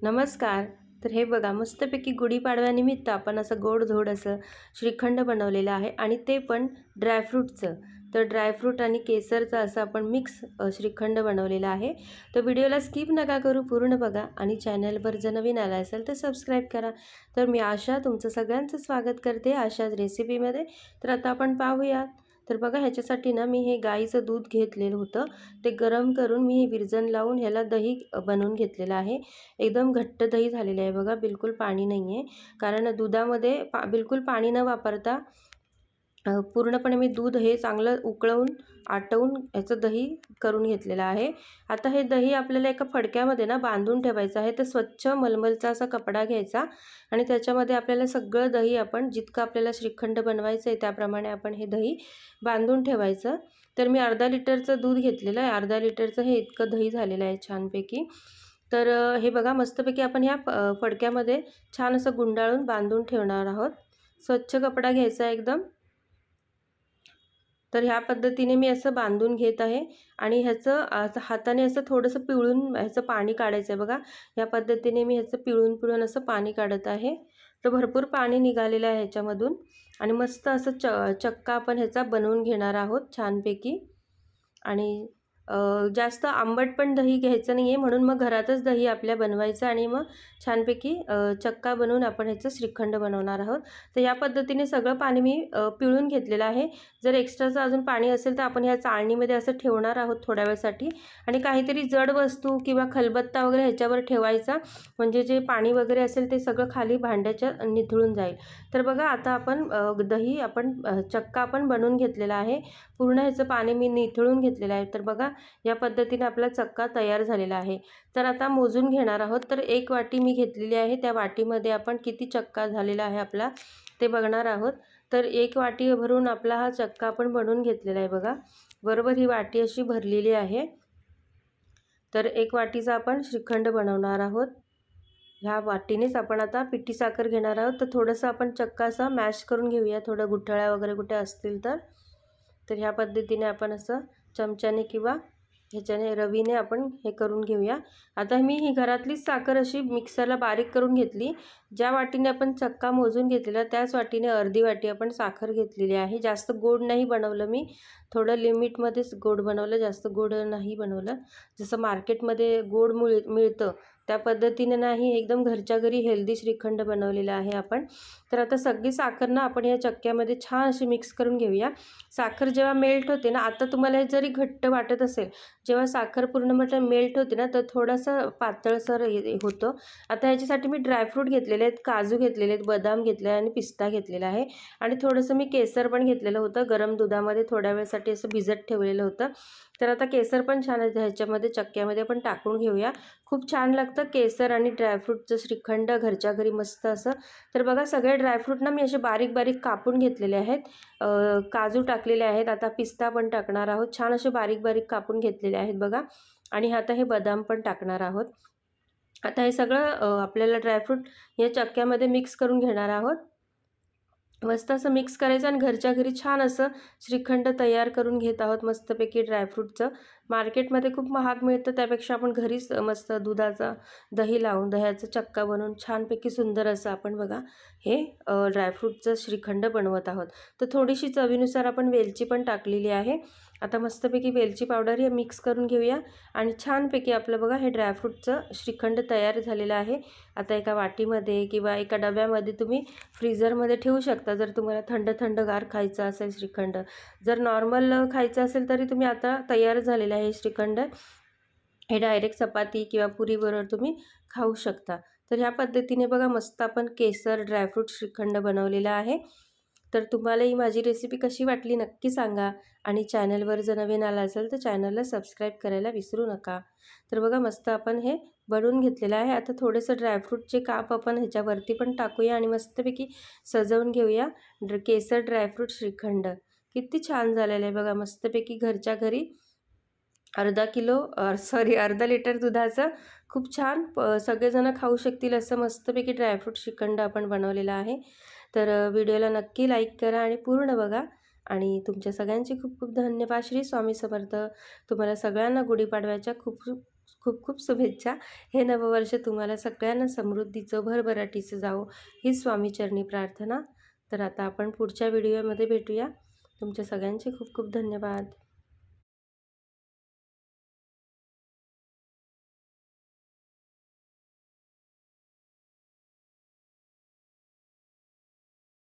नमस्कार. तर हे बघा मस्तपैकी गुढीपाडव्यानिमित्त आपण असं गोड-धोड असं श्रीखंड बनवलेलं आहे आणि ते पण ड्रायफ्रूटचं. तर ड्रायफ्रूट आणि केसरचं असं आपण मिक्स श्रीखंड बनवलेलं आहे. तर व्हिडिओला स्किप नका करू, पूर्ण बघा आणि चॅनलवर जर नवीन आला असेल तर सबस्क्राईब करा. तर मी आशा तुमचं सगळ्यांचं स्वागत करते अशाच रेसिपीमध्ये. तर आता आपण पाहूयात. तर बघा ह्याच्यासाठी ना मी हे गाईचं दूध घेतलेलं होतं. ते गरम करून मी हे विरजण लावून ह्याला दही बनवून घेतलेलं आहे. एकदम घट्ट दही झालेलं आहे बघा, बिलकुल पाणी नाही आहे. कारण दुधामध्ये बिलकुल पाणी न वापरता पूर्णपणे मी दूध हे चांगलं उकळवून आटवून याचं दही करून घेतलेलं आहे. आता हे दही आपल्याला एका फडक्यामध्ये ना बांधून ठेवायचं आहे. तर स्वच्छ मलमलचा असा कपडा घ्यायचा आणि त्याच्यामध्ये आपल्याला सगळं दही आपण जितकं आपल्याला श्रीखंड बनवायचं आहे त्याप्रमाणे आपण हे दही बांधून ठेवायचं. तर मी अर्धा लिटरचं दूध घेतलेलं आहे. अर्धा लिटरचं हे इतकं दही झालेलं आहे छानपैकी. तर हे बघा मस्तपैकी आपण ह्या फडक्यामध्ये छान असं गुंडाळून बांधून ठेवणार आहोत. स्वच्छ कपडा घ्यायचा एकदम. तर ह्या पद्धतीने मी असं बांधून घेत आहे आणि ह्याचं हाताने असं थोडंसं पिळून ह्याचं पाणी काढायचं आहे बघा. या पद्धतीने मी ह्याचं पिळून असं पाणी काढत आहे. तर भरपूर पाणी निघालेलं आहे ह्याच्यामधून आणि मस्त असं चक्का आपण ह्याचा बनवून घेणार आहोत छानपैकी. आणि जास्त आंबट पण दही घ्यायचं नाही आहे, म्हणून मग घरातच दही आपल्या बनवायचं आणि मग छानपैकी चक्का बनवून आपण ह्याचं श्रीखंड बनवणार आहोत. तर या पद्धतीने सगळं पाणी मी पिळून घेतलेलं आहे. जर एक्स्ट्राचं अजून पाणी असेल तर आपण ह्या चाळणीमध्ये असं ठेवणार आहोत थोड्या वेळासाठी आणि काहीतरी जड वस्तू किंवा खलबत्ता वगैरे ह्याच्यावर ठेवायचा, म्हणजे जे पाणी वगैरे असेल ते सगळं खाली भांड्याच्या निथळून जाईल. तर बघा आता आपण दही आपण चक्का आपण बनवून घेतलेला आहे. पूर्ण ह्याचं पाणी मी निथळून घेतलेलं आहे. तर बघा या पद्धतीने आपला चक्का तयार झालेला आहे. तर आता मोजून घेणार आहोत. तर 1 वाटी मी घेतलेली आहे. त्या वाटीमध्ये आपण किती चक्का झालेला आहे आपला ते बघणार आहोत. तर 1 वाटी भरून आपला हा चक्का आपण बनवून घेतलेला आहे बघा. बरोबर ही वाटी अशी भरलेली आहे. तर 1 वाटीचा आपण श्रीखंड बनवणार आहोत. ह्या वाटीनेच आपण आता पिठी साखर घेणार आहोत. तर थोडंसं आपण चक्का असा मॅश करून घेऊया, थोडं गुठळ्या वगैरे कुठे असतील तर. तर ह्या पद्धतीने आपण असं चमच्याने किंवा ह्याच्याने रवीने आपण हे करून घेऊया. आता मी ही घरातलीच साखर अशी मिक्सरला बारीक करून घेतली. ज्या वाटीने आपण चक्का मोजून घेतलेला त्याच वाटीने अर्धी वाटी आपण साखर घेतलेली आहे. जास्त गोड नाही बनवलं मी, थोडं लिमिटमध्येच गोड बनवलं, जास्त गोड नाही बनवलं. जसं मार्केटमध्ये गोड मिळतं त्या पद्धतीने नाही, एकदम घरच्या घरी हेल्दी श्रीखंड बनवलेलं आहे आपण. तर आता सगळी साखर ना आपण या चक्क्यामध्ये छान अशी मिक्स करून घेऊया. साखर जेव्हा मेल्ट होते ना, आता तुम्हाला हे जरी घट्ट वाटत असेल, जेव्हा साखर पूर्ण म्हटलं मेल्ट होते ना तर थोडंसं पातळसर होतं. आता ह्याच्यासाठी मी ड्रायफ्रूट घेतलेले आहेत, काजू घेतलेले आहेत, बदाम घेतले आणि पिस्ता घेतलेला आहे आणि थोडंसं मी केसर पण घेतलेलं होतं. गरम दुधामध्ये थोड्या वेळासाठी असं भिजत ठेवलेलं होतं. तर आता केसर पण छान ह्याच्यामध्ये चक्क्यामध्ये आपण टाकून घेऊया. खूप छान लागतं केसर आणि ड्रायफ्रूटचं श्रीखंड घरच्या घरी मस्त असं. तर बघा सगळे ड्रायफ्रूट ना मी असे बारीक बारीक कापून घेतलेले आहेत. काजू टाकलेले आहेत, आता पिस्ता पण टाकणार आहोत. छान असे बारीक बारीक कापून घेतलेले आहेत बघा. आणि आता हे बदाम पण टाकणार आहोत. आता हे सगळं आपल्याला ड्रायफ्रूट या चक्क्यामध्ये मिक्स करून घेणार आहोत. मस्त असं मिक्स करायचं आणि घरच्या घरी छान असं श्रीखंड तयार करून घेत आहोत मस्तपैकी ड्रायफ्रूटचं. मार्केटमध्ये खूप महाग मिळतं, त्यापेक्षा आपण घरीच मस्त दुधाचा दही लावून दह्याचा चक्का बनवून छानपैकी सुंदर असं आपण बघा हे ड्रायफ्रूटचं श्रीखंड बनवत आहोत. तर थोडीशी चवीनुसार आपण वेलची पण टाकलेली आहे. आता मस्तपैकी वेलची पावडर हे मिक्स करून घेऊया आणि छानपैकी आपलं बघा हे ड्रायफ्रूटचं श्रीखंड तयार झालेलं आहे. आता एका वाटीमध्ये किंवा एका डब्यामध्ये तुम्ही फ्रीझरमध्ये ठेवू शकता, जर तुम्हाला थंडगार खायचं असेल श्रीखंड. जर नॉर्मल खायचं असेल तरी तुम्ही आता तयार झालेलं आहे श्रीखंड, हे डायरेक्ट चपाती किंवा पुरीबरोबर तुम्ही खाऊ शकता. तर ह्या पद्धतीने बघा मस्त आपण केसर ड्रायफ्रूट श्रीखंड बनवलेला आहे. तर तुम्हाला ही माझी रेसिपी कशी वाटली नक्की सांगा आणि चॅनलवर जर नवीन आला असेल तर चॅनलला सबस्क्राईब करायला विसरू नका. तर बघा मस्त आपण हे बनवून घेतलेलं आहे. आता थोडेसे ड्रायफ्रूटचे काप आपण ह्याच्यावरती पण टाकूया आणि मस्तपैकी सजवून घेऊया. केसर ड्रायफ्रूट श्रीखंड किती छान झालेलं आहे बघा. मस्तपैकी घरच्या घरी अर्धा लिटर दुधाचं खूप छान सगळेजण खाऊ शकतील असं मस्तपैकी ड्रायफ्रूट श्रीखंड आपण बनवलेलं आहे. तर व्हिडिओला नक्की लाईक करा आणि पूर्ण बघा आणि तुमच्या सगळ्यांचे खूप खूप धन्यवाद. श्री स्वामी समर्थ. तुम्हाला सगळ्यांना गुढीपाडव्याच्या खूप खूप खूप शुभेच्छा. हे नववर्ष तुम्हाला सगळ्यांना समृद्धीचं, भरभराटीचं जावो, ही स्वामीचरणी प्रार्थना. तर आता आपण पुढच्या व्हिडिओमध्ये भेटूया. तुमच्या सगळ्यांचे खूप खूप धन्यवाद.